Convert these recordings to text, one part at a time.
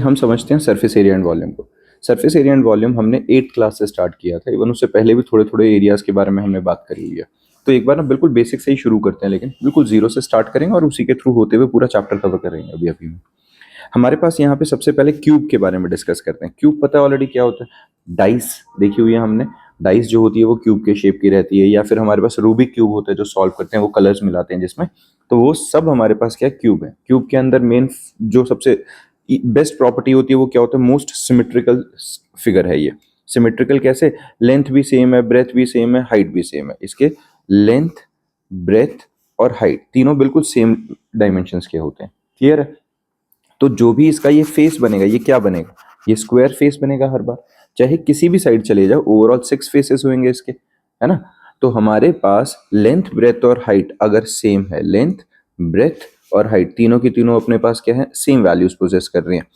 हम समझते हैं सरफेस एरिया एंड वॉल्यूम को। सरफेस एरिया एंड वॉल्यूम हमने 8th क्लास से स्टार्ट किया था, इवन उससे पहले भी थोड़े थोड़े एरियाज के बारे में हमने बात करी हुई है। तो एक बार ना बिल्कुल बेसिक से ही शुरू करते हैं, लेकिन बिल्कुल जीरो से स्टार्ट करेंगे और उसी के थ्रू होते हुए पूरा चैप्टर कवर करेंगे अभी अभी में। हमारे पास यहाँ पे सबसे पहले क्यूब के बारे में डिस्कस करते हैं। क्यूब पता है ऑलरेडी क्या होता है? डाइस देखी हुई है हमने। डाइस जो होती है वो क्यूब के शेप की रहती है, या फिर हमारे पास रूबिक क्यूब होता है जो सॉल्व करते हैं, वो कलर्स मिलाते हैं जिसमें। तो वो सब हमारे पास क्या है? क्यूब है। क्यूब के अंदर मेन जो सबसे बेस्ट प्रॉपर्टी होती है वो क्या होता है? मोस्ट सिमेट्रिकल फिगर है ये। सिमेट्रिकल कैसे? लेंथ भी सेम है, ब्रेथ भी सेम है, हाइट भी सेम है। इसके लेंथ, ब्रेथ और हाइट तीनों बिल्कुल सेम डायमेंशंस के होते हैं। क्लियर है? तो जो भी इसका ये फेस बनेगा, ये क्या बनेगा? ये स्क्वायर फेस बनेगा हर बार, चाहे किसी भी साइड चले जाओ। ओवरऑल 6 फेसेस होंगे इसके, है ना? तो हमारे पास लेंथ, ब्रेथ और हाइट अगर सेम है, लेंथ, ब्रेथ और हाइट तीनों की तीनों अपने पास क्या है? सेम वैल्यूज पोजेस कर रही हैं।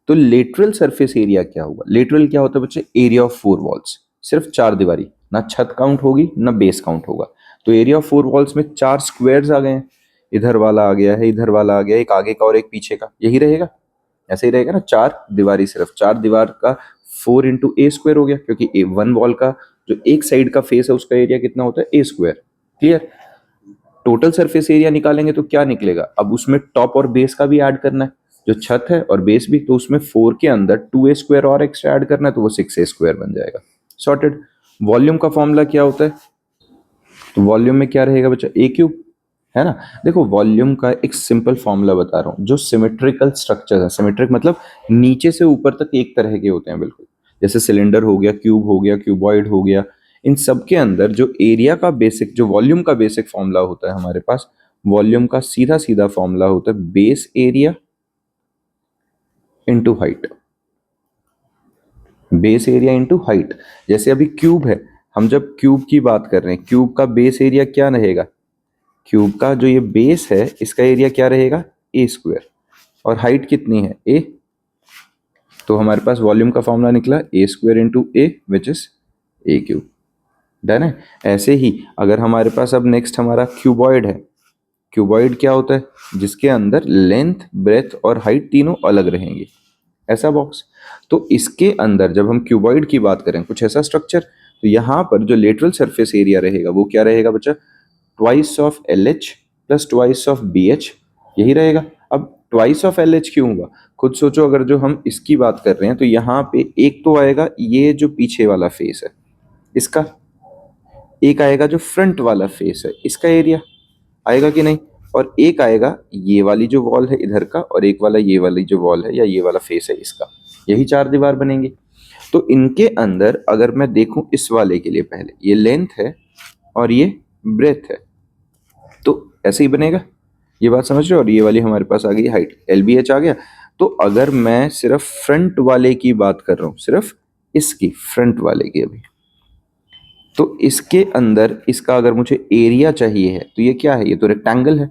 तो लेटरल सरफेस एरिया क्या होगा? लेटरल क्या होता है बच्चे? Area of 4 walls. सिर्फ 4 दीवारी, ना छत काउंट होगी ना बेस काउंट होगा। तो एरिया ऑफ 4 वॉल्स में 4 स्क्वायर्स आ गए हैं। इधर वाला आ गया है, इधर वाला आ गया, एक आगे का और एक पीछे का, यही रहेगा। ऐसे ही रहेगा ना। 4 दीवारी, सिर्फ 4 दीवार का 4 इंटू ए स्क्वायर हो गया, क्योंकि ए वन वॉल का जो एक साइड का फेस है उसका एरिया कितना होता है? A square. Clear? Total surface area निकालेंगे तो क्या निकलेगा? अब उसमें टॉप और बेस का भी ऐड करना है, जो छत है और बेस भी। तो उसमें 4 के अंदर 2a स्क्वायर और एक्स्ट्रा ऐड करना है, तो वो 6a स्क्वायर बन जाएगा। सॉर्टेड। वॉल्यूम का फॉर्मूला क्या होता है? तो वॉल्यूम में क्या रहेगा बच्चा? ए क्यूब, है ना? देखो वॉल्यूम का एक सिंपल फॉर्मूला बता रहा हूँ। जो सिमेट्रिकल स्ट्रक्चर है, सिमेट्रिक मतलब नीचे से ऊपर तक एक तरह के होते हैं बिल्कुल, जैसे सिलेंडर हो गया, क्यूब हो गया, क्यूबॉइड हो गया। इन सब के अंदर जो एरिया का बेसिक, जो वॉल्यूम का बेसिक फॉर्मूला होता है हमारे पास, वॉल्यूम का सीधा सीधा फॉर्मूला होता है base area into height. Base area into height. जैसे अभी क्यूब है, हम जब क्यूब की बात कर रहे हैं, क्यूब का बेस एरिया क्या रहेगा? क्यूब का जो ये बेस है इसका एरिया क्या रहेगा? ए स्क्वायर। और हाइट कितनी है? ए। तो हमारे पास वॉल्यूम का फॉर्मूला निकला a square into a, which is a cube. Done है? ऐसे ही अगर हमारे पास अब नेक्स्ट हमारा क्यूबॉइड है। क्यूबॉइड क्या होता है? जिसके अंदर लेंथ, ब्रेथ और हाइट तीनों अलग रहेंगी, ऐसा बॉक्स। तो इसके अंदर जब हम क्यूबॉइड की बात करें, कुछ ऐसा स्ट्रक्चर, तो यहाँ पर जो लेटरल सरफेस एरिया रहेगा वो क्या रहेगा बच्चा? Twice of L H plus twice of B H, यही रहेगा। अब ट्वाइस ऑफ एल एच क्यों हुआ? खुद सोचो। अगर जो हम इसकी बात कर रहे हैं तो यहाँ पे एक तो आएगा ये जो पीछे वाला फेस है इसका, एक आएगा जो फ्रंट वाला फेस है इसका एरिया, आएगा कि नहीं? और एक आएगा ये वाली जो वॉल है इधर का, और एक वाला ये वाली जो वॉल है या ये वाला फेस है इसका। यही 4 दीवार बनेंगे। तो इनके अंदर अगर मैं देखूं इस वाले के लिए, पहले ये लेंथ है और ये ब्रेथ है, तो ऐसे ही बनेगा। ये बात समझ रहे हो? और ये वाली हमारे पास आ गई हाइट, एल बी एच आ गया। तो अगर मैं सिर्फ फ्रंट वाले की बात कर रहा हूँ, सिर्फ इसकी फ्रंट वाले की अभी, तो इसके अंदर इसका अगर मुझे एरिया चाहिए है तो ये क्या है? ये तो रेक्टेंगल है।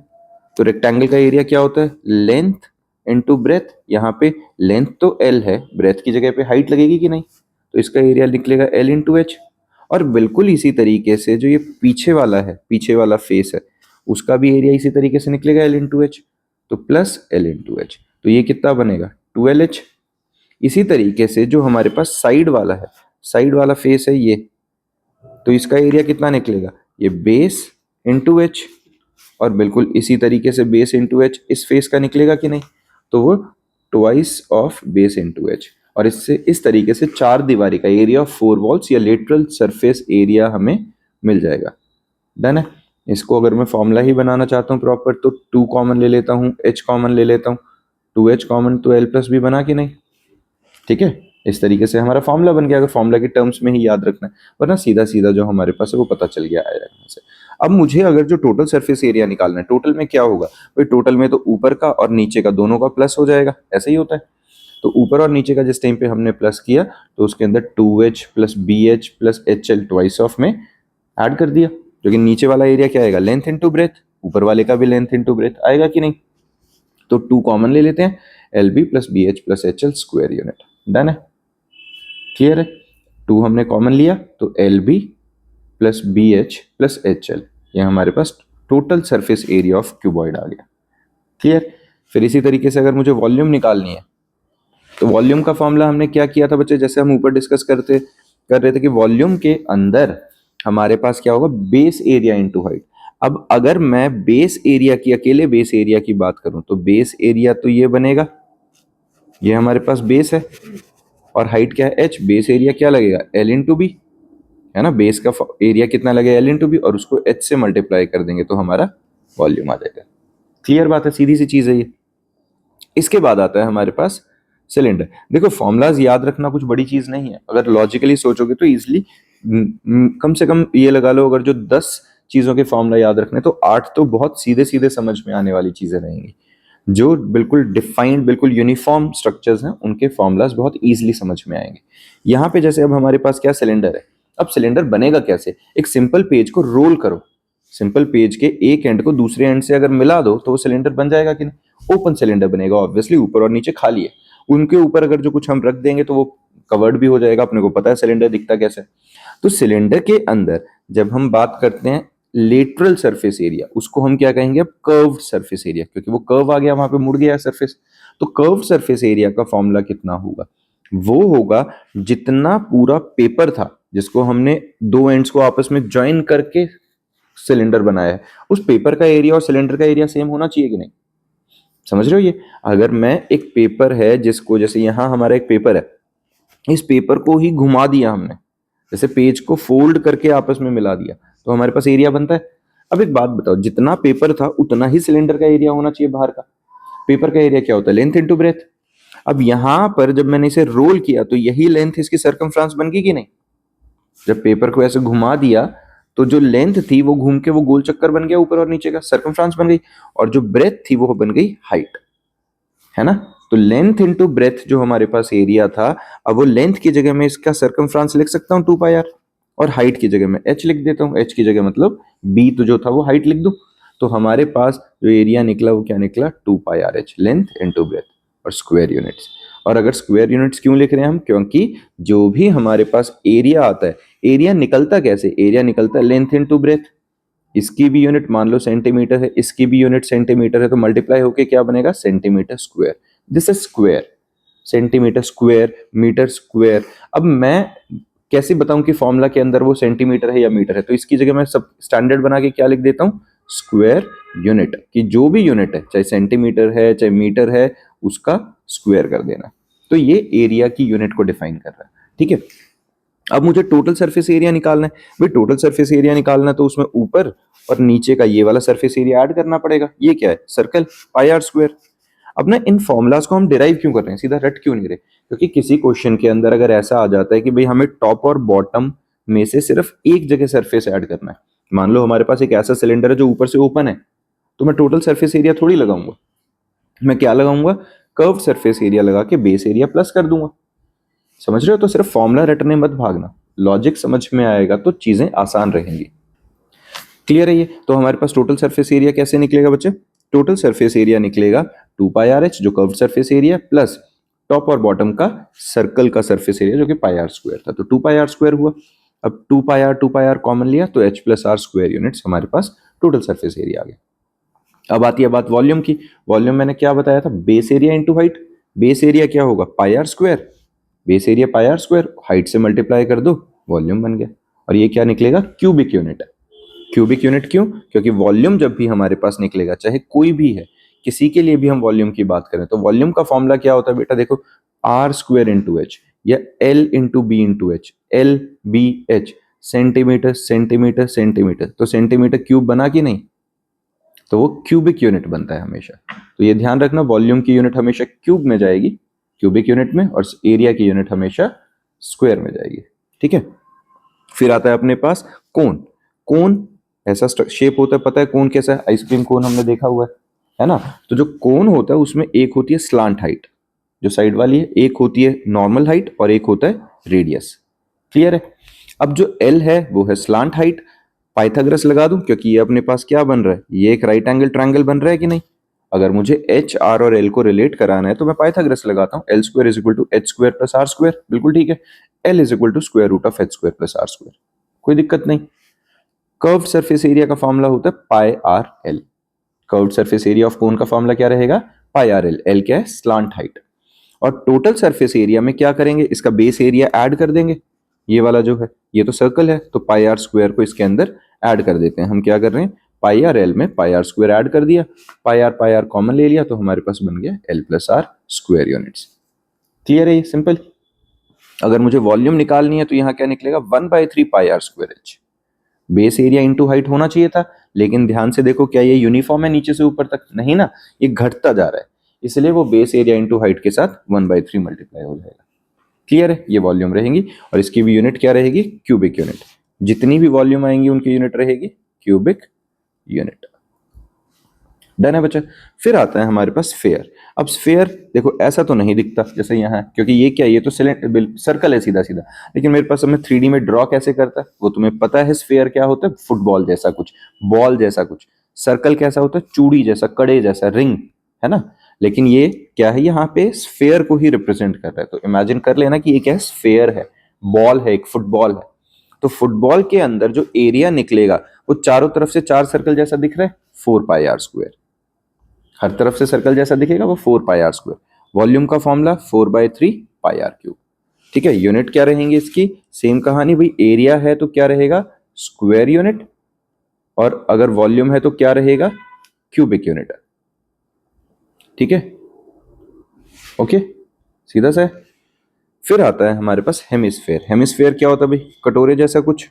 तो रेक्टेंगल का एरिया क्या होता है? Length into breadth. यहाँ पे लेंथ तो एल है, ब्रेथ की जगह पे हाइट लगेगी कि नहीं? तो इसका एरिया निकलेगा एल इंटू एच। और बिल्कुल इसी तरीके से जो ये पीछे वाला है, पीछे वाला फेस है, उसका भी एरिया इसी तरीके से निकलेगा एल इंटू एच। तो प्लस एल इंटू एच, तो ये कितना बनेगा? 2LH। इसी तरीके से जो हमारे पास साइड वाला है, साइड वाला फेस है ये, तो इसका एरिया कितना निकलेगा? ये बेस इंटू एच। और बिल्कुल इसी तरीके से बेस इंटू एच इस फेस का निकलेगा कि नहीं? तो वो twice of base into H. और इससे इस तरीके से 4 दीवारी का एरिया ऑफ 4 वॉल्स या लेटरल सरफेस एरिया हमें मिल जाएगा। डन है? इसको अगर मैं फॉर्मूला ही बनाना चाहता हूँ प्रॉपर, तो 2 कॉमन ले लेता हूँ, एच कॉमन ले लेता हूँ, 2H कॉमन, तो एल प्लस बी बना कि नहीं? ठीक है? इस तरीके से हमारा फॉर्मूला बन गया। अगर फॉर्मूला के टर्म्स में ही याद रखना है, वरना सीधा सीधा जो हमारे पास है वो पता चल गया आएगा यहाँ से। अब मुझे अगर जो टोटल सरफेस एरिया निकालना है, टोटल में क्या होगा भाई? टोटल में तो ऊपर का और नीचे का दोनों का प्लस हो जाएगा, ऐसा ही होता है। तो ऊपर और नीचे का जिस टाइम पे हमने प्लस किया, तो उसके अंदर 2H plus BH plus HL twice of में ऐड कर दिया, जो कि नीचे वाला एरिया क्या आएगा? Length into breadth. ऊपर वाले का भी लेंथ इंटू ब्रेथ आएगा कि नहीं? तो 2 कॉमन ले लेते हैं, LB plus BH plus HL square unit. Done है? क्लियर है? 2 हमने कॉमन लिया तो LB plus BH plus HL, ये हमारे पास total surface area of cuboid आ गया। क्लियर? फिर इसी तरीके से अगर मुझे वॉल्यूम निकालनी है, तो वॉल्यूम का फॉर्मूला हमने क्या किया था बच्चे, जैसे हम ऊपर डिस्कस कर रहे थे कि वॉल्यूम के अंदर हमारे पास क्या होगा, बेस एरिया इनटू हाइट। अब अगर मैं बेस एरिया की, अकेले बेस एरिया की बात करूं तो बेस एरिया तो ये बनेगा, ये हमारे पास बेस है और हाइट क्या है h, बेस एरिया क्या लगेगा l इंटू बी, है ना, बेस का एरिया कितना लगेगा l इंटू बी, और उसको h से मल्टीप्लाई कर देंगे तो हमारा वॉल्यूम आ जाएगा। क्लियर बात है, सीधी सी चीज है ये। इसके बाद आता है हमारे पास सिलेंडर। देखो फॉर्मूलाज याद रखना कुछ बड़ी चीज नहीं है, अगर लॉजिकली सोचोगे तो इजिली कम से कम ये लगा लो, अगर जो 10 चीजों के फॉर्मूला याद रखने तो 8 तो बहुत सीधे सीधे समझ में आने वाली चीजें रहेंगी। जो बिल्कुल डिफाइंड, बिल्कुल यूनिफॉर्म स्ट्रक्चर्स हैं उनके फॉर्मूलाज बहुत इजीली समझ में आएंगे। यहाँ पे जैसे अब हमारे पास क्या सिलेंडर है, अब सिलेंडर बनेगा कैसे, एक सिंपल पेज को रोल करो, सिंपल पेज के एक एंड को दूसरे एंड से अगर मिला दो तो वो सिलेंडर बन जाएगा कि नहीं, ओपन सिलेंडर बनेगा ऑब्वियसली, ऊपर और नीचे खाली है, उनके ऊपर अगर जो कुछ हम रख देंगे तो वो कवर्ड भी हो जाएगा, अपने को पता है सिलेंडर दिखता कैसे। तो सिलेंडर के अंदर जब हम बात करते हैं लेटरल सरफेस एरिया, उसको हम क्या कहेंगे, अब कर्व्ड सरफेस एरिया, क्योंकि वो कर्व आ गया वहां पे, मुड़ गया सरफेस। तो कर्व्ड सरफेस एरिया का फॉर्मूला कितना होगा, वो होगा जितना पूरा पेपर था जिसको हमने दो एंड्स को आपस में ज्वाइन करके सिलेंडर बनाया है, उस पेपर का एरिया और सिलेंडर का एरिया सेम होना चाहिए कि नहीं। समझ रहे हो ये, अगर मैं एक पेपर है जिसको, जैसे यहां हमारा एक पेपर है, इस पेपर को ही घुमा दिया हमने, जैसे पेज को फोल्ड करके आपस में मिला दिया, तो हमारे पास एरिया बनता है। अब एक बात बताओ, जितना पेपर था उतना ही सिलेंडर का एरिया होना चाहिए बाहर का। पेपर का एरिया क्या होता है, लेंथ इनटू ब्रेथ। अब यहां पर जब मैंने इसे रोल किया तो यही लेंथ इसकी सर्कमफ्रेंस बन गई कि नहीं, जब पेपर को ऐसे घुमा दिया तो जो लेंथ थी वो घूम के वो गोल चक्कर बन गया ऊपर और नीचे का, सर्कमफ्रेंस बन गई, और जो ब्रेथ थी वो बन गई हाइट, है ना। तो लेंथ इनटू ब्रेथ जो हमारे पास एरिया था, अब वो लेंथ की जगह में इसका सर्कमफ्रेंस लिख सकता हूं 2 पाई आर, और हाइट की जगह में h लिख देता हूं, h की जगह मतलब b तो जो था वो हाइट लिख दूं, तो हमारे पास जो एरिया निकला वो क्या निकला, 2 pi r h, length into breadth, और स्क्वायर यूनिट्स। और अगर स्क्वायर यूनिट्स क्यों लिख रहे हैं हम, क्योंकि जो भी हमारे पास एरिया आता है, एरिया निकलता कैसे, एरिया निकलता है लेंथ इनटू ब्रेथ, इसकी भी यूनिट मान लो सेंटीमीटर है, इसकी भी यूनिट सेंटीमीटर है, तो मल्टीप्लाई होके क्या बनेगा, centimetre square. This is square, centimetre square, metre square. अब मैं कैसे बताऊं कि फॉर्मूला के अंदर वो सेंटीमीटर है या मीटर है, तो इसकी जगह मैं सब स्टैंडर्ड बना के क्या लिख देता हूं, स्क्वायर यूनिट, कि जो भी यूनिट है, चाहे सेंटीमीटर है चाहे मीटर है, उसका स्क्वायर कर देना। तो ये एरिया की यूनिट को डिफाइन कर रहा है, ठीक है। अब मुझे टोटल सरफेस एरिया निकालना है, भाई टोटल सरफेस एरिया निकालना है तो उसमें ऊपर और नीचे का ये वाला सरफेस एरिया ऐड करना पड़ेगा, ये क्या है, सर्कल, पाई आर स्क्वायर। अब ना इन फॉर्मूलाज को हम डिराइव क्यों कर रहे हैं, सीधा रट क्यों नहीं रहे, क्योंकि किसी क्वेश्चन के अंदर अगर ऐसा आ जाता है कि भाई हमें टॉप और बॉटम में से सिर्फ एक जगह सरफेस ऐड करना है, मान लो हमारे पास एक ऐसा सिलेंडर है जो ऊपर से ओपन है, तो मैं टोटल सरफेस एरिया थोड़ी लगाऊंगा, मैं क्या लगाऊंगा, कर्व सरफेस एरिया लगा के बेस एरिया प्लस कर दूंगा। समझ रहे हो, तो सिर्फ फॉर्मूला रटने मत भागना, लॉजिक समझ में आएगा तो चीजें आसान रहेंगी। क्लियर है ये, तो हमारे पास टोटल सरफेस एरिया कैसे निकलेगा बच्चे, टोटल सरफेस एरिया निकलेगा 2 पाई आर h जो curve surface area, plus top और बॉटम का सर्कल का सरफेस एरिया जो कि पाई आर स्क्वायर था, तो 2 पाई आर स्क्वायर हुआ। अब 2 पाई आर कॉमन लिया तो h plus are square units हमारे पास टोटल सरफेस एरिया आ गया। अब आती है बात वॉल्यूम की, वॉल्यूम मैंने क्या बताया था, base area into height, base area क्या होगा, pi r square, base area pi r square, height से मल्टीप्लाई कर दो, वॉल्यूम बन गया। और ये क्या निकलेगा, क्यूबिक यूनिट है। क्यूबिक यूनिट क्यों, क्योंकि वॉल्यूम जब भी हमारे पास निकलेगा, चाहे कोई भी है, किसी के लिए भी हम वॉल्यूम की बात करें तो वॉल्यूम का फॉर्मूला क्या होता है बेटा, देखो आर स्क्वायर इंटू एच, या L into B into H, L B H, centimetre centimetre centimetre, तो सेंटीमीटर क्यूब बना कि नहीं, तो वो क्यूबिक यूनिट बनता है हमेशा। तो ये ध्यान रखना, वॉल्यूम की यूनिट हमेशा क्यूब में जाएगी, क्यूबिक यूनिट में, और एरिया की यूनिट हमेशा स्क्वायर में जाएगी, ठीक है। फिर आता है अपने पास कोन, कोन ऐसा शेप होता है, पता है कोन कैसा है, आइसक्रीम कोन हमने देखा हुआ है ना। तो जो कोन होता है उसमें एक होती है स्लांट हाइट जो साइड वाली है, एक होती है नॉर्मल हाइट, और एक होता है रेडियस। क्लियर है। अब जो एल है वो है स्लांट हाइट, पाइथागोरस लगा दूं क्योंकि ये अपने पास क्या बन रहा है, ये एक राइट एंगल ट्रायंगल बन रहा है कि नहीं। अगर मुझे एच आर और एल को रिलेट कराना है तो मैं पाइथागोरस लगाता हूं, l square is equal to h square plus are square, बिल्कुल ठीक है। L is equal to square root of h square plus are square, कोई दिक्कत नहीं। कर्व सरफेस एरिया का फॉर्मूला होता है pi r l, curve surface area of cone का फॉर्मूला क्या रहेगा, पाई आर एल, एल क्या है स्लांट हाइट। और टोटल सरफेस एरिया में क्या करेंगे, इसका बेस एरिया ऐड कर देंगे। ये वाला जो है ये तो सर्कल है, तो पाई आर स्क्वायर को इसके अंदर ऐड कर देते हैं। हम क्या कर रहे हैं, पाई आर एल में पाई आर स्क्वायर ऐड कर दिया, पाई आर कॉमन ले लिया, तो हमारे पास बन गया L plus are square units. Clear है ये, सिंपल। अगर मुझे वॉल्यूम निकालनी है तो यहाँ क्या निकलेगा, 1/3 pi r square h. Base area into height होना चाहिए था, लेकिन ध्यान से देखो क्या ये यूनिफॉर्म है नीचे से ऊपर तक, नहीं ना, ये घटता जा रहा है, इसलिए वो बेस एरिया इंटू हाइट के साथ 1/3 मल्टीप्लाई हो जाएगा। क्लियर है, ये वॉल्यूम रहेगी और इसकी भी यूनिट क्या रहेगी, क्यूबिक यूनिट। जितनी भी वॉल्यूम आएंगी उनकी यूनिट रहेगी क्यूबिक यूनिट। डन है बच्चा। फिर आता है हमारे पास स्फेयर। अब स्फेयर देखो ऐसा तो नहीं दिखता जैसे यहाँ है, क्योंकि ये क्या है, ये तो सर्कल है सीधा सीधा, लेकिन मेरे पास मैं 3D में ड्रॉ कैसे करता है वो तुम्हें पता है। स्फेयर क्या होता है, फुटबॉल जैसा कुछ, बॉल जैसा कुछ। सर्कल कैसा होता है, चूड़ी जैसा, कड़े जैसा, रिंग, है ना। लेकिन ये क्या है, यहाँ पे स्फेयर को ही रिप्रेजेंट कर रहा है। तो इमेजिन कर लेना कि ये क्या है, स्फेयर है, बॉल है, एक फुटबॉल है। तो फुटबॉल के अंदर जो एरिया निकलेगा वो चारों तरफ से 4 सर्कल जैसा दिख रहा है, 4 पाई आर स्क्वायर। हर तरफ से सर्कल जैसा दिखेगा वो 4 पाई आर स्क्वायर। वॉल्यूम का फॉर्मूला 4/3 पाई आर क्यूब। ठीक है, यूनिट क्या रहेंगी इसकी, सेम कहानी भाई, एरिया है तो क्या रहेगा, स्क्वायर यूनिट, और अगर वॉल्यूम है तो क्या रहेगा, क्यूबिक यूनिट। ठीक है, ओके, सीधा सा है। फिर आता है हमारे पास हेमिस्फेयर। हेमिस्फेयर क्या होता है भाई, कटोरे जैसा कुछ,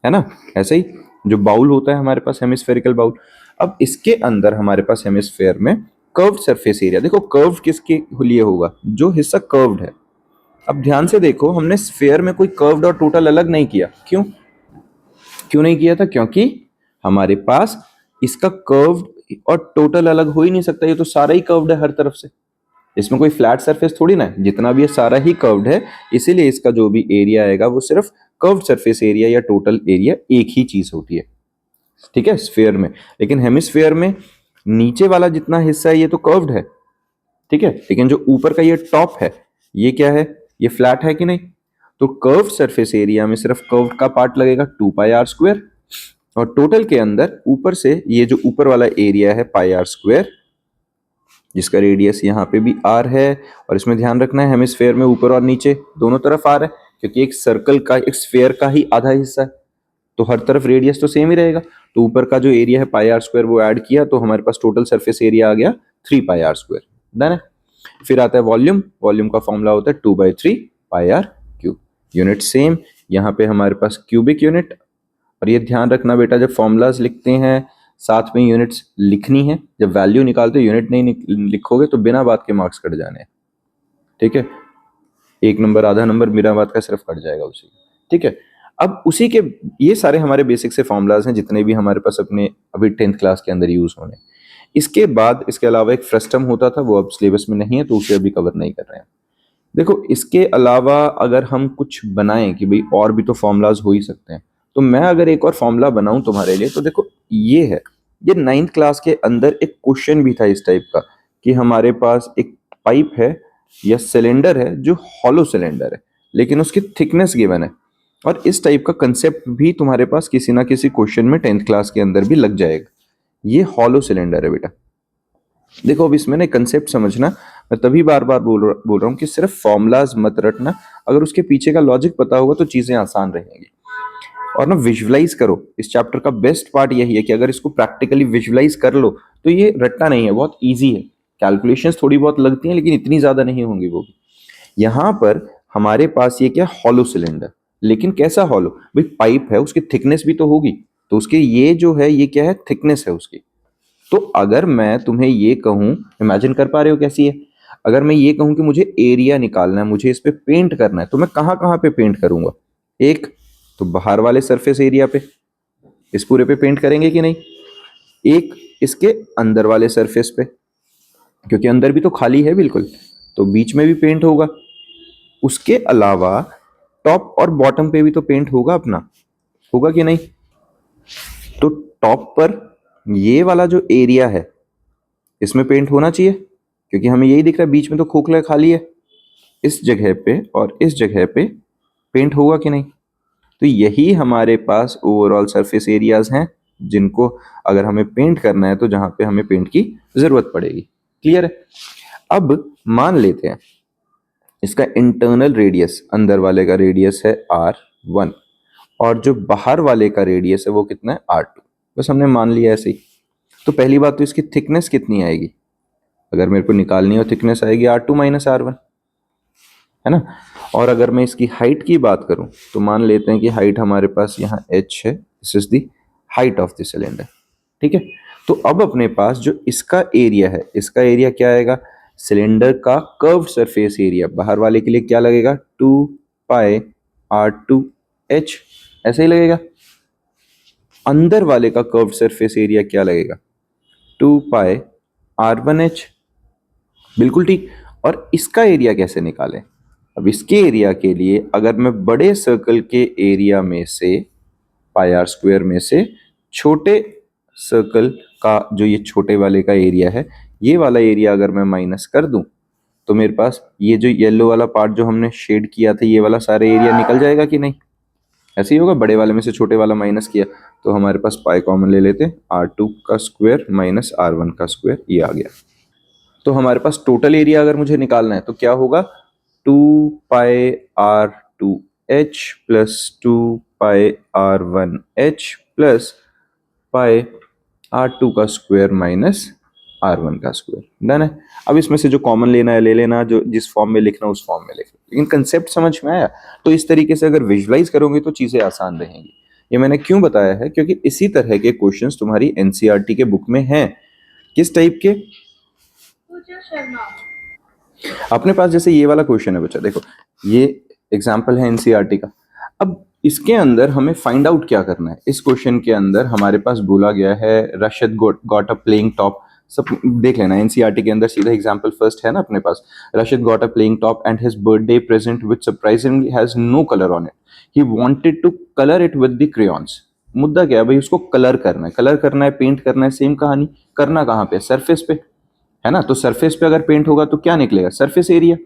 है ना, ऐसे ही जो बाउल होता है हमारे पास, हेमिस्फेरिकल बाउल। अब इसके अंदर हमारे पास हेमिस्फेयर में कर्व्ड सरफेस एरिया, देखो कर्व किसके लिए होगा, जो हिस्सा कर्व्ड है। अब ध्यान से देखो, हमने स्फेयर में कोई कर्व्ड और टोटल अलग नहीं किया, क्यों क्यों नहीं किया था, क्योंकि हमारे पास इसका कर्व्ड और टोटल अलग हो ही नहीं सकता, ये तो सारा ही कर्व्ड है हर तरफ से, इसमें कोई फ्लैट सरफेस थोड़ी ना है, जितना भी है सारा ही कर्व्ड है, इसीलिए इसका जो भी एरिया आएगा वो सिर्फ कर्व्ड सरफेस एरिया या टोटल एरिया एक ही चीज होती है। ठीक है, स्फेयर में। लेकिन हेमिस्फेयर में नीचे वाला जितना हिस्सा है ये तो कर्व्ड है, ठीक है, लेकिन जो ऊपर का ये टॉप है ये क्या है, ये फ्लैट है कि नहीं। तो कर्व सरफेस एरिया में सिर्फ कर्व का पार्ट लगेगा 2 पाई आर स्क्वायर, और टोटल के अंदर ऊपर से ये जो ऊपर वाला एरिया है पाई आर स्क्वायर, जिसका रेडियस यहाँ पे भी आर है। और इसमें ध्यान रखना है हेमिस्फेयर में ऊपर और नीचे दोनों तरफ आर है, क्योंकि एक सर्कल का, एक स्फेयर का ही आधा हिस्सा है, तो हर तरफ रेडियस तो सेम ही रहेगा। तो ऊपर का जो एरिया है पाई आर स्क्वायर वो ऐड किया, तो हमारे पास टोटल सरफेस एरिया आ गया 3 पाई आर स्क्वायर। डन है। फिर आता है वॉल्यूम। वॉल्यूम का फॉर्मूला होता है 2/3 पाई आर क्यूब। यूनिट सेम, यहाँ पे हमारे पास क्यूबिक यूनिट। और ये ध्यान रखना बेटा, जब फॉर्मूलाज लिखते हैं साथ में यूनिट्स लिखनी है, जब वैल्यू निकालते यूनिट नहीं लिखोगे तो बिना बात के मार्क्स कट जाने हैं। ठीक है, 1 नंबर आधा नंबर बिना बात का सिर्फ कट जाएगा उसी। ठीक है, अब उसी के ये सारे हमारे बेसिक से फॉर्मूलाज हैं जितने भी हमारे पास अपने अभी 10th क्लास के अंदर यूज होने। इसके बाद इसके अलावा एक फ्रस्टम होता था, वो अब सिलेबस में नहीं है तो उसे अभी कवर नहीं कर रहे हैं। देखो इसके अलावा अगर हम कुछ बनाएं कि भाई और भी तो फॉर्मूलाज हो ही सकते हैं, तो मैं अगर एक और फॉर्मूला बनाऊं तुम्हारे लिए, तो देखो ये है, ये 9th क्लास के अंदर एक क्वेश्चन भी था इस टाइप का, कि हमारे पास एक पाइप है या सिलेंडर है जो हॉलो सिलेंडर है, लेकिन उसकी थिकनेस गिवन है। और इस टाइप का कंसेप्ट भी तुम्हारे पास किसी ना किसी क्वेश्चन में 10th क्लास के अंदर भी लग जाएगा। ये हॉलो सिलेंडर है बेटा। देखो अब इसमें ना कंसेप्ट समझना, मैं तभी बार बार बोल रहा हूँ कि सिर्फ फॉर्मूलाज मत रटना, अगर उसके पीछे का लॉजिक पता होगा तो चीजें आसान रहेंगी। और ना विजुलाइज करो, इस चैप्टर का बेस्ट पार्ट यही है कि अगर इसको प्रैक्टिकली विजुलाइज कर लो तो ये रटना नहीं है, बहुत ईजी है। कैलकुलेशंस थोड़ी बहुत लगती हैं लेकिन इतनी ज्यादा नहीं होंगी वो भी। यहाँ पर हमारे पास ये क्या, हॉलो सिलेंडर, लेकिन कैसा हॉलो भाई, पाइप है उसकी थिकनेस भी तो होगी, तो उसके ये जो है ये क्या है, थिकनेस है उसकी। तो अगर मैं तुम्हें ये कहूं, इमेजिन कर पा रहे हो कैसी है, अगर मैं ये कहूं कि मुझे एरिया निकालना है, मुझे इस पे पेंट करना है, तो मैं कहां कहां पे पेंट करूंगा। एक तो बाहर वाले सरफेस एरिया पे, इस पूरे पे पेंट करेंगे कि नहीं, एक इसके अंदर वाले सरफेस पे, क्योंकि अंदर भी तो खाली है बिल्कुल, तो बीच में भी पेंट होगा। उसके अलावा टॉप और बॉटम पे भी तो पेंट होगा अपना, होगा कि नहीं। तो टॉप पर ये वाला जो एरिया है इसमें पेंट होना चाहिए, क्योंकि हमें यही दिख रहा है बीच में तो खोखला खाली है। इस जगह पे और इस जगह पे पेंट होगा कि नहीं। तो यही हमारे पास ओवरऑल सरफेस एरियाज हैं जिनको अगर हमें पेंट करना है तो जहां पे हमें पेंट की जरूरत पड़ेगी। क्लियर है। अब मान लेते हैं इसका इंटरनल रेडियस, अंदर वाले का रेडियस है R1 और जो बाहर वाले का रेडियस है वो कितना है R2। बस हमने मान लिया ऐसे ही। तो पहली बात तो इसकी थिकनेस कितनी आएगी, अगर मेरे को निकालनी हो थिकनेस आएगी R2 माइनस R1, है ना। और अगर मैं इसकी हाइट की बात करूं तो मान लेते हैं कि हाइट हमारे पास यहाँ h है, this is the height of the cylinder, ठीक है। तो अब अपने पास जो इसका एरिया है, इसका एरिया क्या आएगा, सिलेंडर का कर्व्ड सरफेस एरिया, बाहर वाले के लिए क्या लगेगा 2 पाई R2h, ऐसे ही लगेगा। अंदर वाले का कर्व्ड सरफेस एरिया क्या लगेगा 2 पाई R1h, बिल्कुल ठीक। और इसका एरिया कैसे निकालें, अब इसके एरिया के लिए अगर मैं बड़े सर्कल के एरिया में से पाई आर स्क्वायर में से छोटे सर्कल का जो ये छोटे वाले का एरिया है, ये वाला एरिया अगर मैं माइनस कर दूं तो मेरे पास ये जो येलो वाला पार्ट जो हमने शेड किया था, ये वाला सारा एरिया निकल जाएगा कि नहीं, ऐसे ही होगा। बड़े वाले में से छोटे वाला माइनस किया तो हमारे पास पाई कॉमन ले लेते हैं, R2 का स्क्वायर माइनस R1 का स्क्वायर, ये आ गया। तो हमारे पास टोटल एरिया अगर मुझे निकालना है तो क्या होगा 2 पाई R2h प्लस 2 पाई R1h प्लस पाई R2 का स्क्वायर माइनस R1 का स्क्वायर, डन है। अब इसमें से जो कॉमन लेना है ले लेना, जो जिस फॉर्म में लिखना उस फॉर्म में लिख लो। लेकिन कंसेप्ट समझ में आया। तो इस तरीके से अगर विजुलाइज करोगे तो चीजें आसान रहेंगी। ये मैंने क्यों बताया है, क्योंकि इसी तरह के क्वेश्चंस तुम्हारी एनसीईआरटी के बुक में हैं। किस टाइप के, अपने पास जैसे ये वाला क्वेश्चन है बच्चा, देखो ये एग्जाम्पल है एनसीईआरटी का। अब इसके अंदर हमें फाइंड आउट क्या करना है। इस क्वेश्चन के अंदर हमारे पास बोला गया है रशद गॉट अ प्लेइंग टॉप, सब देख लेना एनसीईआरटी के अंदर, सीधा एग्जाम्पल फर्स्ट है ना अपने पास, Rashad got a playing top and his birthday present which surprisingly has no colour on it, he wanted to colour it with the crayons. मुद्दा क्या है भाई, उसको कलर करना है, कलर करना है, पेंट करना है, सेम कहानी। करना कहाँ पे, सरफेस पे, है ना। तो सरफेस पे अगर पेंट होगा तो क्या निकलेगा, सरफेस एरिया।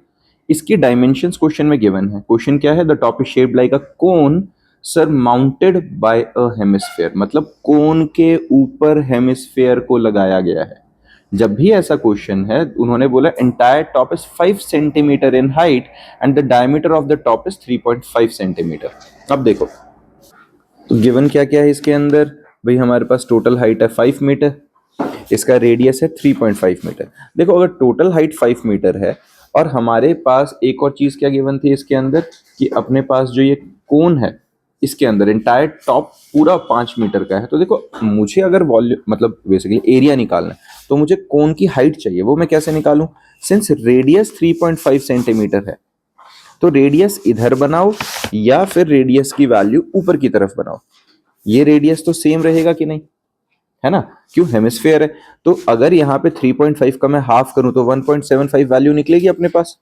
इसकी डायमेंशंस क्वेश्चन में गिवन है। क्वेश्चन क्या है, the top is shaped like a cone surmounted by a hemisphere, मतलब कोन के ऊपर हेमिस्फेयर को लगाया गया है। जब भी ऐसा क्वेश्चन है, उन्होंने बोला entire top is 5 centimetre in height and the diameter of the top is 3.5 centimetre. अब देखो तो गिवन क्या क्या है इसके अंदर, भाई हमारे पास टोटल हाइट है 5 मीटर, इसका रेडियस है 3.5 मीटर। देखो अगर टोटल हाइट 5 मीटर है और हमारे पास एक और चीज क्या गिवन थी इसके अंदर, कि अपने पास जो ये कोन है इसके अंदर एंटायर टॉप पूरा 5 मीटर का है। तो देखो मुझे अगर वॉल्यूम मतलब बेसिकली एरिया निकालना है तो मुझे कोन की हाइट चाहिए, वो मैं कैसे निकालूं, सिंस रेडियस 3.5 सेंटीमीटर है तो रेडियस इधर बनाओ या फिर रेडियस की वैल्यू ऊपर की तरफ बनाओ, ये रेडियस तो सेम रहेगा कि नहीं, है ना, क्यों, हेमिस्फेयर है। तो अगर यहाँ पे 3.5 का मैं हाफ करूं तो 1.75 वैल्यू निकलेगी अपने पास,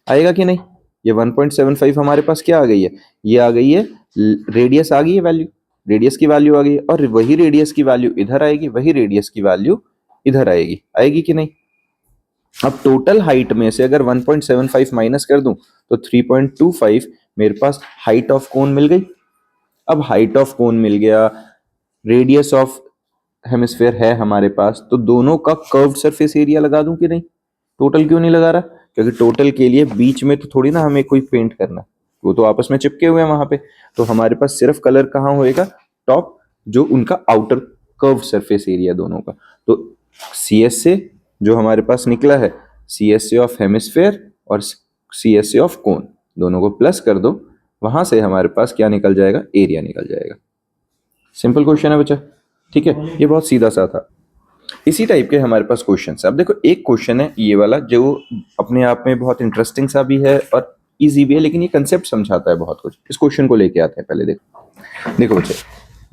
आएगा कि नहीं। ये 1.75 हमारे पास क्या आ गई है, ये आ गई है रेडियस, आ गई है वैल्यू, रेडियस की वैल्यू आ गई है। और वही रेडियस की वैल्यू इधर आएगी, वही रेडियस की वैल्यू इधर आएगी, आएगी कि नहीं। अब टोटल हाइट में से अगर 1.75 माइनस कर दूं तो 3.25 मेरे पास हाइट ऑफ कोन मिल गई। अब हाइट ऑफ कोन मिल गया, रेडियस ऑफ हेमिस्फेयर है हमारे पास, तो दोनों का कर्व्ड सरफेस एरिया लगा दूं कि नहीं। टोटल क्यों नहीं लगा रहा, क्योंकि टोटल के लिए बीच में तो थोड़ी ना हमें कोई पेंट करना, वो तो आपस में चिपके हुए हैं वहां पे। तो हमारे पास सिर्फ कलर कहाँ होएगा, टॉप, जो उनका आउटर कर्व्ड सरफेस एरिया दोनों का। तो सी एस से जो हमारे पास निकला है, C S A of hemisphere और C S A of cone, दोनों को प्लस कर दो, वहां से हमारे पास क्या निकल जाएगा, एरिया निकल जाएगा। सिंपल क्वेश्चन है बच्चा, ठीक है, ये बहुत सीधा सा था। इसी टाइप के हमारे पास क्वेश्चन है। अब देखो एक क्वेश्चन है ये वाला जो अपने आप में बहुत इंटरेस्टिंग सा भी है और इजी भी है, लेकिन ये कंसेप्ट समझाता है बहुत कुछ। इस क्वेश्चन को लेके आते हैं, पहले देखो, देखो बच्चे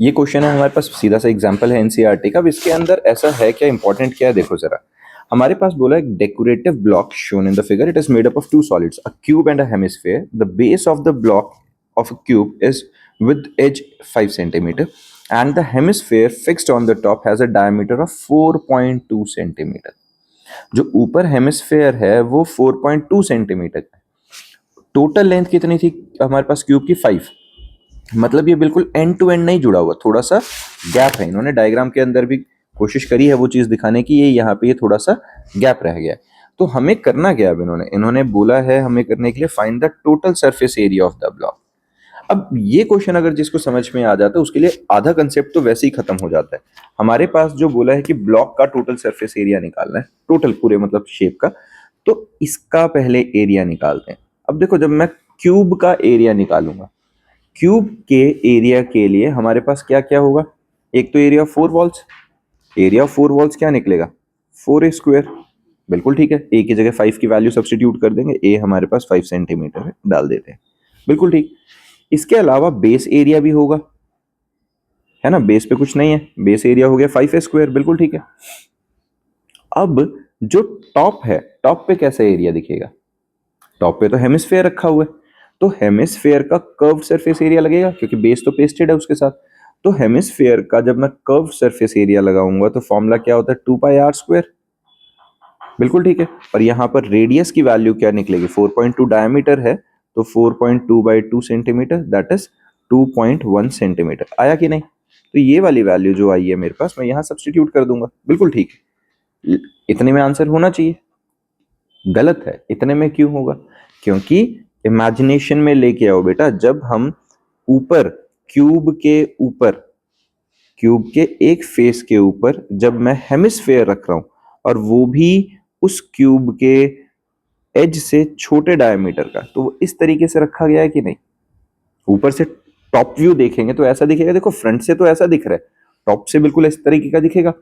ये क्वेश्चन है हमारे पास, सीधा सा एग्जांपल है एनसीईआरटी का। अब इसके अंदर ऐसा है क्या, इंपॉर्टेंट क्या है, देखो जरा। हमारे पास बोला एक decorative block shown in the figure, it is made up of two solids, a cube and a hemisphere, the base of the block of a cube is with edge 5 centimeter and the hemisphere fixed on the top has a diameter of 4.2 centimeter। जो ऊपर hemisphere है वो 4.2 centimetre है। Total length कितनी थी हमारे पास cube की, 5। मतलब ये बिल्कुल एंड टू एंड नहीं जुड़ा हुआ, थोड़ा सा गैप है। इन्होंने डायग्राम के अंदर भी कोशिश करी है वो चीज दिखाने की, ये यहाँ पे ये थोड़ा सा गैप रह गया है। तो हमें करना क्या है, इन्होंने बोला है हमें करने के लिए find the total surface area of the block. अब ये क्वेश्चन अगर जिसको समझ में आ जाता है उसके लिए आधा कंसेप्ट तो वैसे ही खत्म हो जाता है। हमारे पास जो बोला है कि ब्लॉक का टोटल सरफेस एरिया निकालना है, टोटल पूरे मतलब शेप का, तो इसका पहले एरिया निकालते हैं। अब देखो जब मैं क्यूब का एरिया निकालूंगा, क्यूब के एरिया के लिए हमारे पास क्या क्या होगा, एक तो area of 4 walls, area of 4 walls क्या निकलेगा 4a²। बिल्कुल ठीक है, ए की जगह 5 की वैल्यू सब्स्टिट्यूट कर देंगे, ए हमारे पास 5 सेंटीमीटर है, डाल देते हैं, बिल्कुल ठीक। इसके अलावा बेस एरिया भी होगा, है ना, बेस पे कुछ नहीं है, बेस एरिया हो गया 5a², बिल्कुल ठीक है। अब जो टॉप है, टॉप पे कैसा एरिया दिखेगा, टॉप पे तो हेमिस्फेयर रखा हुआ है, तो हेमिस्फेयर का कर्व सरफेस एरिया लगेगा क्योंकि बेस तो पेस्टेड है उसके साथ। तो हेमिस्फेयर का जब मैं कर्व सरफेस एरिया लगाऊंगा तो फॉर्मूला क्या होता है 2πr², बिल्कुल ठीक है। और यहाँ पर रेडियस की वैल्यू क्या निकलेगी, 4.2 डायमीटर है, तो 4.2/2 सेंटीमीटर दैट इज 2.1 सेंटीमीटर, आया कि नहीं। तो ये वाली वैल्यू जो आई है मेरे पास, मैं यहाँ सब्स्टिट्यूट कर दूंगा, बिल्कुल ठीक है। इतने में आंसर होना चाहिए, गलत है, इतने में क्यों होगा, क्योंकि इमेजिनेशन में लेके आओ बेटा, जब हम ऊपर क्यूब के ऊपर, क्यूब के एक फेस के ऊपर जब मैं हेमिस्फेयर रख रहा हूं और वो भी उस क्यूब के एज से छोटे डायमीटर का, तो वो इस तरीके से रखा गया है कि नहीं। ऊपर से टॉप व्यू देखेंगे तो ऐसा दिखेगा, देखो फ्रंट से तो ऐसा दिख रहा है, टॉप से बिल्कुल इस तरीके का दिखेगा।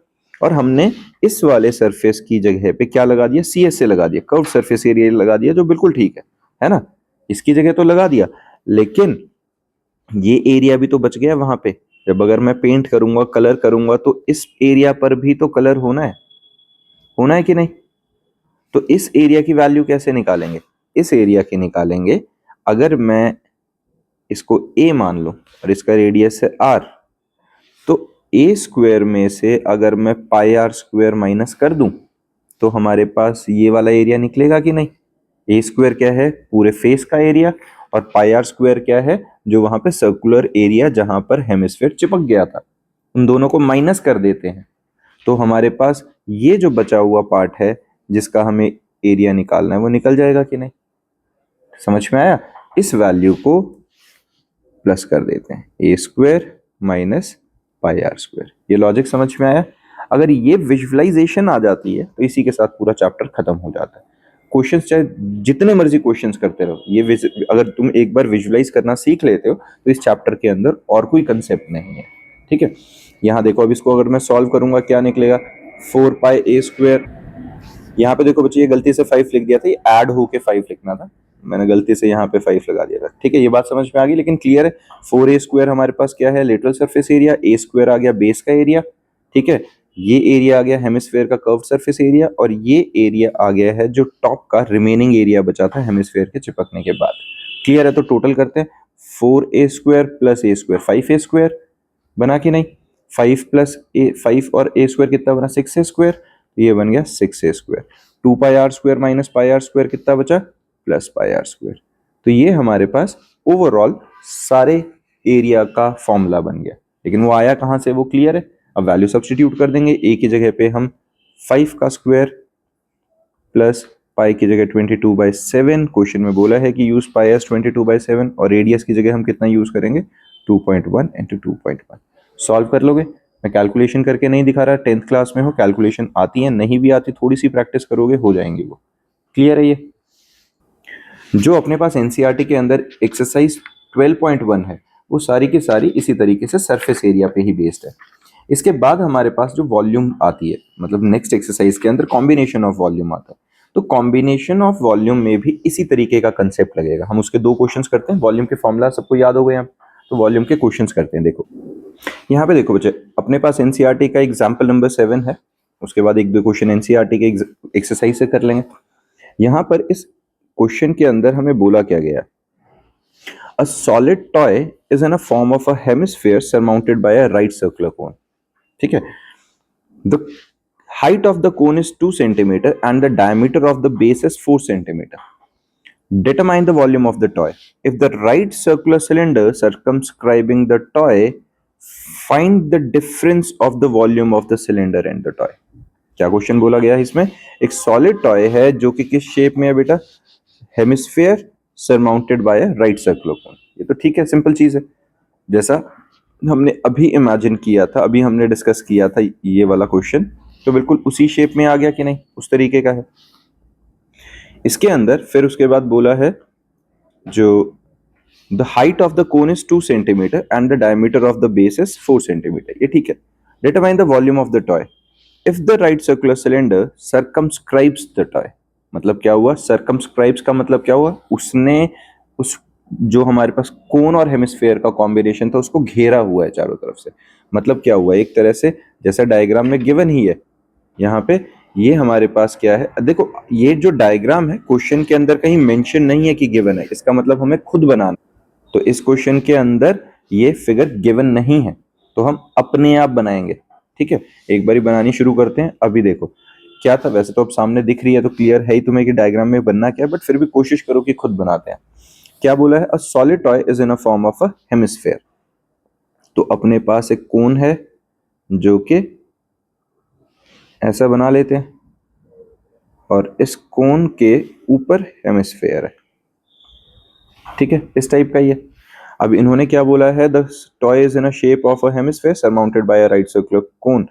और हमने इस वाले सरफेस की जगह पे क्या लगा दिया, सी एस से लगा दिया, कर्व सरफेस एरिया लगा दिया, जो बिल्कुल ठीक है ना, इसकी जगह तो लगा दिया, लेकिन ये एरिया भी तो बच गया वहां पे। जब अगर मैं पेंट करूंगा, कलर करूंगा, तो इस एरिया पर भी तो कलर होना है कि नहीं। तो इस एरिया की वैल्यू कैसे निकालेंगे, इस एरिया की निकालेंगे अगर मैं इसको a मान लो और इसका रेडियस है r, तो a² में से अगर मैं πr² माइनस कर दूं तो हमारे पास ये वाला एरिया निकलेगा कि नहीं। a² क्या है, पूरे फेस का एरिया, और πr² क्या है, जो वहां पे सर्कुलर एरिया जहां पर हेमिस्फेयर चिपक गया था, उन दोनों को माइनस कर देते हैं। तो हमारे पास ये जो बचा हुआ पार्ट है जिसका हमें एरिया निकालना है वो निकल जाएगा कि नहीं, समझ में आया। इस वैल्यू को प्लस कर देते हैं, a² माइनस πr², ये लॉजिक समझ में आया। अगर ये विजुअलाइजेशन आ जाती है तो इसी के साथ पूरा चैप्टर खत्म हो जाता है। क्वेश्चंस चाहे जितने मर्जी क्वेश्चंस करते रहो, ये अगर तुम एक बार विजुअलाइज करना सीख लेते हो तो इस चैप्टर के अंदर और कोई कंसेप्ट नहीं है, ठीक है। यहाँ देखो, अब इसको अगर मैं सॉल्व करूंगा क्या निकलेगा, 4πa²। यहाँ पे देखो बच्चे, ये गलती से 5 लिख दिया था, ये ऐड होके 5 लिखना था, मैंने गलती से यहाँ पे 5 लगा दिया था, ठीक है। ये बात समझ में आ गई, लेकिन क्लियर है। 4a² हमारे पास क्या है, लेटरल सरफेस एरिया, a² आ गया बेस का एरिया, ठीक है। ये एरिया आ गया हेमिस्फेयर का कर्व सरफेस एरिया, और ये एरिया आ गया है जो टॉप का रिमेनिंग एरिया बचा था हेमिस्फेयर के चिपकने के बाद। क्लियर है, तो टोटल करते हैं, 4a² प्लस a², 5a² बना कि नहीं, 5 और a² कितना बना, 6a², ये बन गया 6a²। 2πr² माइनस πr² कितना बचा, प्लस πr²। तो ये हमारे पास ओवरऑल सारे एरिया का फॉर्मूला बन गया, लेकिन वो आया कहाँ से, वो क्लियर है। अब वैल्यू सब्स्टिट्यूट कर देंगे, a की जगह पे हम 5 का स्क्वायर प्लस पाई की जगह 22/7, क्वेश्चन में बोला है कि यूज पाई एज 22/7, और रेडियस की जगह हम कितना यूज करेंगे 2.1 इंटू 2.1। सॉल्व कर लोगे, मैं कैलकुलेशन करके नहीं दिखा रहा, 10th क्लास में हो, कैलकुलेशन आती है, नहीं भी आती थोड़ी सी प्रैक्टिस करोगे हो जाएंगी वो। क्लियर है। ये जो अपने पास एनसीईआरटी के अंदर एक्सरसाइज 12.1 है वो सारी की सारी इसी तरीके से सरफेस एरिया पे ही बेस्ड है। इसके बाद हमारे पास जो वॉल्यूम आती है, मतलब नेक्स्ट एक्सरसाइज के अंदर कॉम्बिनेशन ऑफ वॉल्यूम आता है, तो कॉम्बिनेशन ऑफ वॉल्यूम में भी इसी तरीके का कंसेप्ट लगेगा। हम उसके 2 क्वेश्चंस करते हैं, वॉल्यूम के फॉर्मूला सबको याद हो गए हम, तो वॉल्यूम के क्वेश्चंस करते हैं। देखो यहाँ पे देखो बच्चे, अपने पास एनसीईआरटी का एग्जाम्पल नंबर 7 है, उसके बाद 1-2 क्वेश्चन एनसीईआरटी के एक्सरसाइज से कर लेंगे। यहाँ पर इस क्वेश्चन के अंदर हमें बोला क्या गया, a solid toy is in a form of a hemisphere surmounted by a right circular cone, ठीक है। The height of the cone is 2 centimeter and the diameter of the base is 4 centimeter. Determine the volume of the toy. If the right circular cylinder circumscribing the toy, find the difference of the volume of the cylinder and the toy. क्या question बोला गया है इसमें? एक solid toy है जो कि किस शेप में है बेटा? Hemisphere surmounted by a right circular cone. ये तो ठीक है, सिंपल चीज है, जैसा हमने अभी इमेजिन किया था, अभी हमने डिस्कस किया था ये वाला क्वेश्चन, तो बिल्कुल उसी शेप में आ गया कि नहीं, उस तरीके का है। इसके अंदर फिर उसके बाद बोला है जो the height of the cone is 2 centimetre and the diameter of the base is 4 centimetre. ये ठीक है। Determine the volume of the toy if the right circular cylinder circumscribes the toy. मतलब क्या हुआ? सर्कमस्क्राइब्स का मतलब क्या हुआ? उसने उस जो हमारे पास कोन और हेमिस्फेयर का कॉम्बिनेशन था उसको घेरा हुआ है चारों तरफ से। मतलब क्या हुआ? एक तरह से जैसा डायग्राम में गिवन ही है यहाँ पे, ये हमारे पास क्या है? देखो ये जो डायग्राम है क्वेश्चन के अंदर कहीं मेंशन नहीं है कि गिवन है, इसका मतलब हमें खुद बनाना। तो इस क्वेश्चन के अंदर ये फिगर गिवन नहीं है, तो हम अपने आप बनाएंगे। ठीक है, एक बारी बनानी शुरू करते हैं। अभी देखो क्या था, वैसे तो अब सामने दिख रही है तो क्लियर है ही तुम्हें कि डायग्राम में बनना क्या है, बट फिर भी कोशिश करो कि खुद बनाते हैं। क्या बोला है? A solid toy is in a form of a hemisphere. तो अपने पास एक कोन है जो कि ऐसा बना लेते हैं, और इस कोन के ऊपर हेमिस्फेयर है। ठीक है, इस टाइप का ही है। अब इन्होंने क्या बोला है? The toy is in a shape of a hemisphere surmounted by a right circular cone.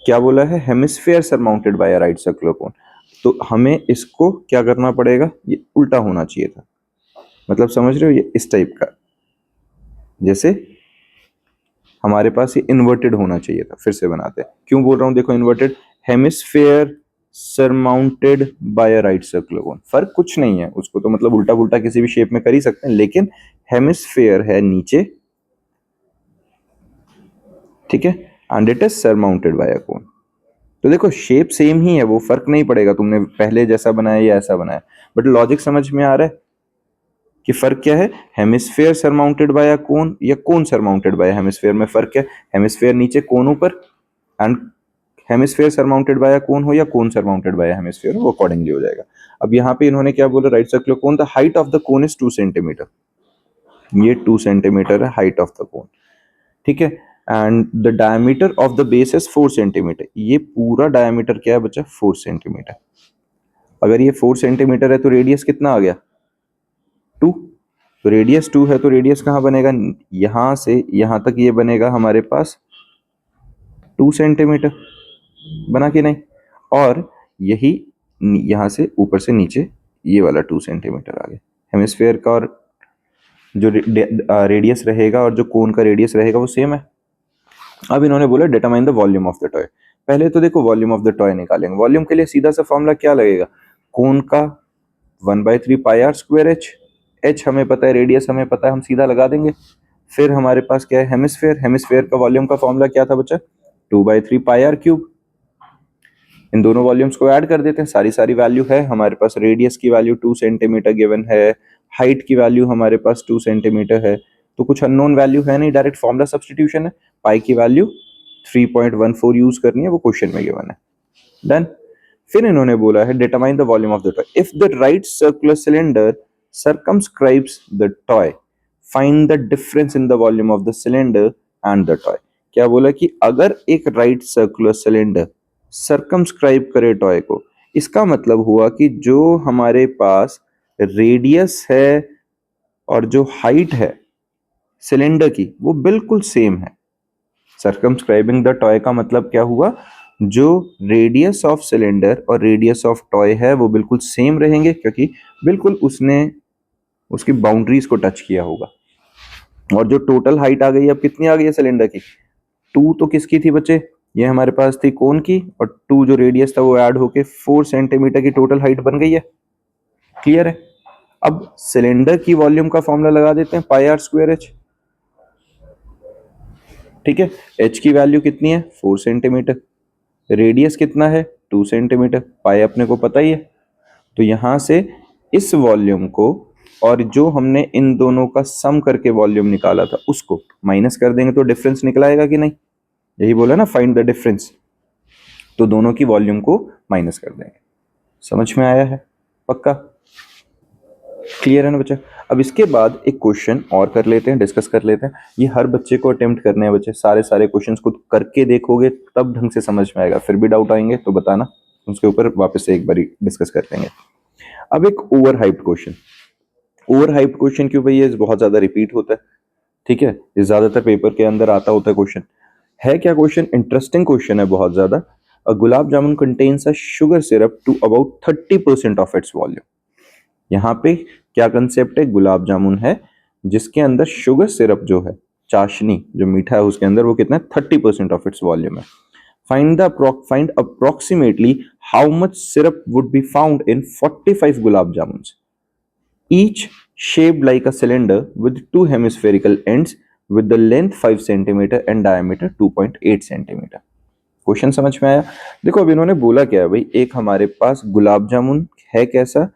क्या बोला है? Hemisphere surmounted by a right circular cone. तो हमें इसको क्या करना पड़ेगा? ये उल्टा होना चाहिए था। मतलब समझ रहे हो? ये इस टाइप का, जैसे हमारे पास ये इन्वर्टेड होना चाहिए था। फिर से बनाते हैं। क्यों बोल रहा हूं? देखो inverted, hemisphere surmounted by a right circular cone. फर्क कुछ नहीं है, उसको तो मतलब उल्टा पुल्टा किसी भी शेप में कर ही सकते हैं, लेकिन हेमिस्फेयर है नीचे, ठीक है, and it is surmounted by a cone. तो देखो शेप सेम ही है, वो फर्क नहीं पड़ेगा तुमने पहले जैसा बनाया या ऐसा बनाया, बट लॉजिक समझ में आ रहा है कि फर्क क्या है? हेमिस्फेयर सरमाउंटेड बाय अ कोन या कोन सरमाउंटेड बाय हेमिस्फेयर में फर्क क्या है? हेमिस्फेयर नीचे, कोन ऊपर, एंड हेमिस्फेयर सरमाउंटेड बाय कोन हो या कोन सरमाउंटेड बाय हेमिस्फेयर हो, अकॉर्डिंगली हो जाएगा। अब यहाँ पे इन्होंने क्या बोला? Right circular cone the height of the cone is 2 centimetre. ये 2 सेंटीमीटर है हाइट ऑफ द कोन, ठीक है, and the diameter of the base is 4 centimetre. ये पूरा डायमीटर क्या है बच्चा? 4 सेंटीमीटर। अगर ये 4 सेंटीमीटर है तो रेडियस कितना आ गया? 2। तो रेडियस 2 है तो रेडियस कहाँ बनेगा? यहां से यहां तक ये बनेगा हमारे पास 2 सेंटीमीटर। बना कि नहीं? और यही यहां से ऊपर से नीचे ये वाला 2 सेंटीमीटर आ गया हेमिस्फेयर का, और जो रेडियस रहेगा और जो कोन का रेडियस रहेगा वो सेम है। अब इन्होंने बोला determine the volume of the toy. पहले तो देखो वॉल्यूम ऑफ द टॉय निकालेंगे। वॉल्यूम के लिए सीधा सा फॉर्मूला क्या लगेगा? कोन का 1/3 pi r square H. H हमें पता है, रेडियस हमें पता है, हम सीधा लगा देंगे। फिर हमारे पास क्या है? हेमिस्फेयर। हेमिस्फेयर का वॉल्यूम का फॉर्मूला क्या था बच्चा? 2/3 पाई आर क्यूब। इन दोनों वॉल्यूम्स को ऐड कर देते हैं, सारी सारी वैल्यू है हमारे पास। रेडियस की वैल्यू 2 सेंटीमीटर गिवन है, हाइट की वैल्यू हमारे पास 2 सेंटीमीटर है, तो कुछ अननोन वैल्यू है नहीं, डायरेक्ट फॉर्मूला सब्स्टिट्यूशन है। पाई की वैल्यू 3.14 यूज करनी है, वो क्वेश्चन में गिवन है। डन। फिर इन्होंने बोला है determine the volume of the toy if the right circular cylinder circumscribes the toy, find the difference in the volume of the cylinder and the toy। क्या बोला कि अगर एक राइट सर्कुलर सिलेंडर सर्कमस्क्राइब करे टॉय को, इसका मतलब हुआ कि जो हमारे पास रेडियस है और जो हाइट है सिलेंडर की वो बिल्कुल सेम है। सर्कमस्क्राइबिंग द टॉय का मतलब क्या हुआ? जो रेडियस ऑफ सिलेंडर और रेडियस ऑफ टॉय है वो बिल्कुल सेम रहेंगे, क्योंकि बिल्कुल उसने उसकी बाउंड्रीज को टच किया होगा। और जो टोटल हाइट आ गई, अब कितनी आ गई है सिलेंडर की? 2 तो किसकी थी बच्चे? ये हमारे पास थी कोन की, और 2 जो रेडियस था वो ऐड होके 4 सेंटीमीटर की टोटल हाइट बन गई है। क्लियर है? अब सिलेंडर की वॉल्यूम का फॉर्मूला लगा देते हैं, पाई आर स्क्वायर एच। ठीक है, एच की वैल्यू कितनी है? 4 सेंटीमीटर। रेडियस कितना है? 2 सेंटीमीटर। पाई अपने को पता ही है। तो यहां से इस वॉल्यूम को और जो हमने इन दोनों का सम करके वॉल्यूम निकाला था उसको माइनस कर देंगे तो डिफरेंस निकलाएगा कि नहीं? यही बोला ना, फाइंड द डिफरेंस। तो दोनों की वॉल्यूम को माइनस कर देंगे। समझ में आया है? पक्का? क्लियर है ना बच्चा। अब इसके बाद एक क्वेश्चन और कर लेते हैं, डिस्कस कर लेते हैं। ये हर बच्चे को अटेम्प्ट करने हैं बच्चे, सारे क्वेश्चंस को करके देखोगे तब ढंग से समझ में आएगा। फिर भी डाउट आएंगे तो बताना, उसके ऊपर वापस से एक बार डिस्कस कर लेंगे। अब एक over hyped question, over hyped question क्यों भाई, ये बहुत ज्यादा रिपीट होता है, ठीक है, ये ज्यादातर पेपर के अंदर आता होता है क्वेश्चन। है क्या क्वेश्चन, इंटरेस्टिंग क्वेश्चन है बहुत ज्यादा। A gulab jamun contains a sugar syrup to about 30% of its volume. यहाँ पे क्या कंसेप्ट है, गुलाब जामुन है जिसके अंदर शुगर सिरप जो है, चाशनी जो मीठा है उसके अंदर, वो कितना है, 30% ऑफ इट्स वॉल्यूम है। Find approximately how much syrup would be found in 45 gulab jamuns, each shaped like a cylinder with two hemispherical ends with the length 5 centimeter and diameter 2.8 centimeter। Question समझ में आया। देखो अब इन्होंने बोला क्या है भाई, एक हमारे पास गुलाब जामुन है कैसा,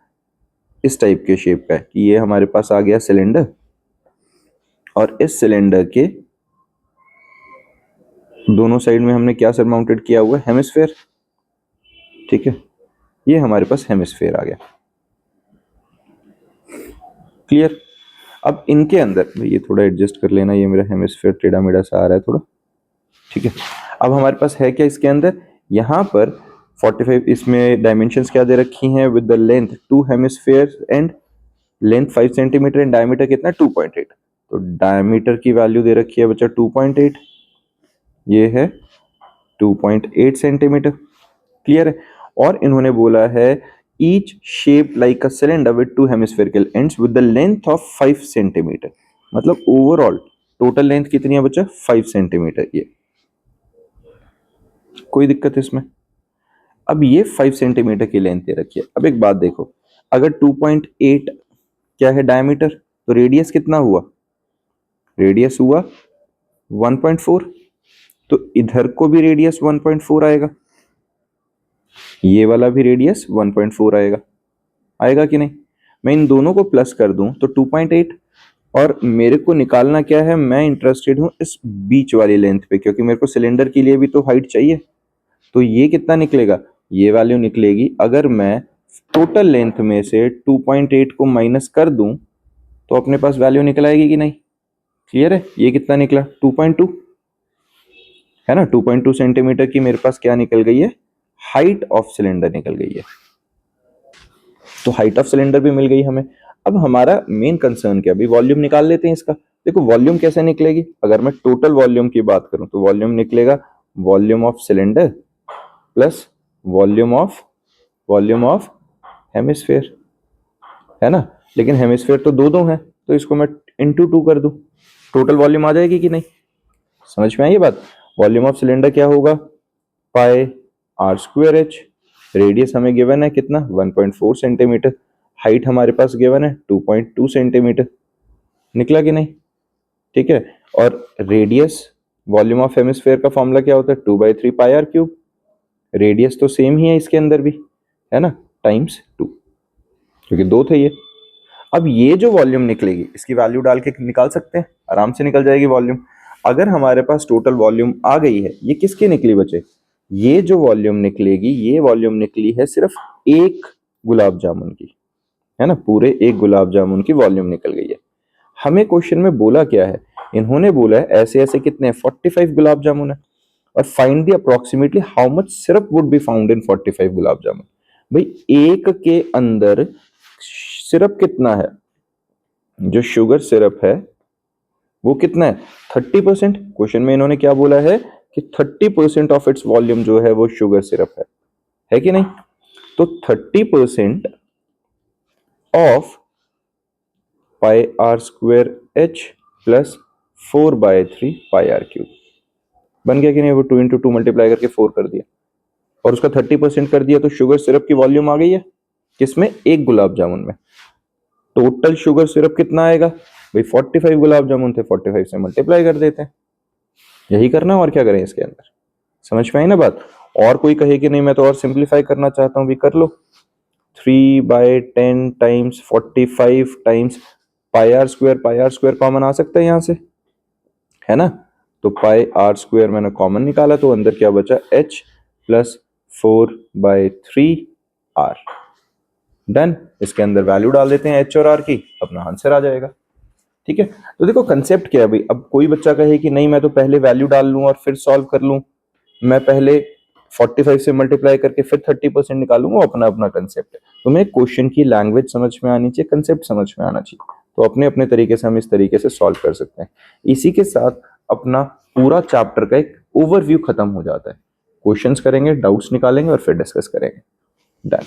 इस टाइप के शेप का है कि ये हमारे पास आ गया सिलेंडर, और इस सिलेंडर के दोनों साइड में हमने क्या सरमाउंटेड किया हुआ है, हेमिस्फेयर, ठीक है, ये हमारे पास हेमिस्फेयर आ गया। क्लियर। अब इनके अंदर ये थोड़ा एडजस्ट कर लेना, ये मेरा हेमिस्फेयर टेढ़ा मेढ़ा सा आ रहा है थोड़ा, ठीक है। अब हमारे पास है क्या इसके अंदर, यहाँ पर 45, इसमें डायमेंशंस क्या दे रखी हैं, with the length 2 hemisphere and length 5 centimetre and diameter कितना 2.8। तो डायमीटर की वैल्यू दे रखी है बच्चा 2.8, ये है 2.8 सेंटीमीटर। क्लियर है। और इन्होंने बोला है each shaped like a cylinder with two hemispherical ends with the length of 5 centimetre. मतलब ओवरऑल टोटल लेंथ कितनी है बच्चा, 5 सेंटीमीटर। ये कोई दिक्कत है इसमें। अब ये 5 सेंटीमीटर की लेंथ दे रखी है। अब एक बात देखो, अगर 2.8 क्या है डायमीटर, तो रेडियस कितना हुआ, रेडियस हुआ 1.4, तो इधर को भी रेडियस 1.4 आएगा, ये वाला भी रेडियस 1.4 आएगा, आएगा कि नहीं। मैं इन दोनों को प्लस कर दूं तो 2.8, और मेरे को निकालना क्या है, मैं इंटरेस्टेड हूं इस बीच वाली लेंथ पे, क्योंकि मेरे को सिलेंडर के लिए भी तो हाइट चाहिए। तो ये कितना निकलेगा, ये वैल्यू निकलेगी, अगर मैं टोटल लेंथ में से 2.8 को माइनस कर दूं तो अपने पास वैल्यू निकल आएगी कि नहीं। क्लियर है। ये कितना निकला, 2.2 है ना, 2.2 सेंटीमीटर की मेरे पास क्या निकल गई है, हाइट ऑफ सिलेंडर निकल गई है। तो हाइट ऑफ सिलेंडर भी मिल गई हमें। अब हमारा मेन कंसर्न क्या, अभी वॉल्यूम निकाल लेते हैं इसका। देखो वॉल्यूम कैसे निकलेगी, अगर मैं टोटल वॉल्यूम की बात करूं तो वॉल्यूम निकलेगा volume of cylinder plus volume of hemisphere, है ना। लेकिन हेमिस्फेयर तो दो दो है, तो इसको मैं इंटू 2 कर दूं, टोटल वॉल्यूम आ जाएगी कि नहीं। समझ में आई ये बात। वॉल्यूम ऑफ सिलेंडर क्या होगा, pi r square H, radius हमें गिवन है कितना 1.4 सेंटीमीटर, हाइट हमारे पास गिवन है 2.2 सेंटीमीटर, निकला कि नहीं। ठीक है। और रेडियस वॉल्यूम ऑफ हेमिस्फेयर का फॉर्मूला क्या होता है, 2/3 पाई आर क्यूब, रेडियस तो सेम ही है इसके अंदर भी, है ना, टाइम्स 2, क्योंकि दो थे ये। अब ये जो वॉल्यूम निकलेगी इसकी वैल्यू डाल के निकाल सकते हैं, आराम से निकल जाएगी वॉल्यूम। अगर हमारे पास टोटल वॉल्यूम आ गई है, ये किसकी निकली बचे, ये जो वॉल्यूम निकलेगी, ये वॉल्यूम निकली है सिर्फ एक गुलाब जामुन की, है ना, पूरे एक गुलाब जामुन की वॉल्यूम निकल गई है। हमें क्वेश्चन में बोला क्या है, इन्होंने बोला है ऐसे ऐसे कितने 45 गुलाब जामुन है, और find the approximately how much syrup would be found in 45 gulab jamun. भाई एक के अंदर सिरप कितना है, जो शुगर सिरप है वो कितना है 30%। क्वेश्चन में इन्होंने क्या बोला है कि 30% ऑफ इट्स वॉल्यूम जो है वो शुगर सिरप है कि नहीं। तो 30% of pi r square h plus 4/3 pi r cube बन गया कि नहीं। वो 2 इंटू 2 मल्टीप्लाई करके 4 कर दिया, और उसका 30% कर दिया, तो शुगर सिरप की वॉल्यूम आ गई है किसमें, एक गुलाब जामुन में। टोटल शुगर सिरप कितना आएगा भाई, 45 गुलाब जामुन थे, 45 से मल्टीप्लाई कर देते हैं, यही करना है और क्या करें इसके अंदर। समझ में आई ना बात। और कोई कहे कि नहीं मैं तो और सिंप्लीफाई करना चाहता हूं, भी कर लो। 3/10 times 45 times pi r square common आ सकता है यहां से, है ना। तो पाई आर स्क्वायर मैंने कॉमन निकाला, तो अंदर क्या बचा, h प्लस 4/3 आर, डन, इसके अंदर वैल्यू डाल देते हैं एच और आर की, अपना आंसर आ जाएगा। ठीक है, तो देखो कंसेप्ट क्या है भाई, अब कोई बच्चा कहे कि नहीं मैं तो पहले वैल्यू डाल लूं और फिर सॉल्व कर लूं, मैं पहले 45 से मल्टीप्लाई करके फिर 30% निकालूंगा, अपना अपना कंसेप्ट है। तुम्हें क्वेश्चन की लैंग्वेज समझ में आनी चाहिए, कंसेप्ट समझ में आना चाहिए, तो अपने अपने तरीके से हम इस तरीके से सॉल्व कर सकते हैं। इसी के साथ अपना पूरा चैप्टर का एक ओवरव्यू खत्म हो जाता है। क्वेश्चंस करेंगे, डाउट्स निकालेंगे और फिर डिस्कस करेंगे। डन।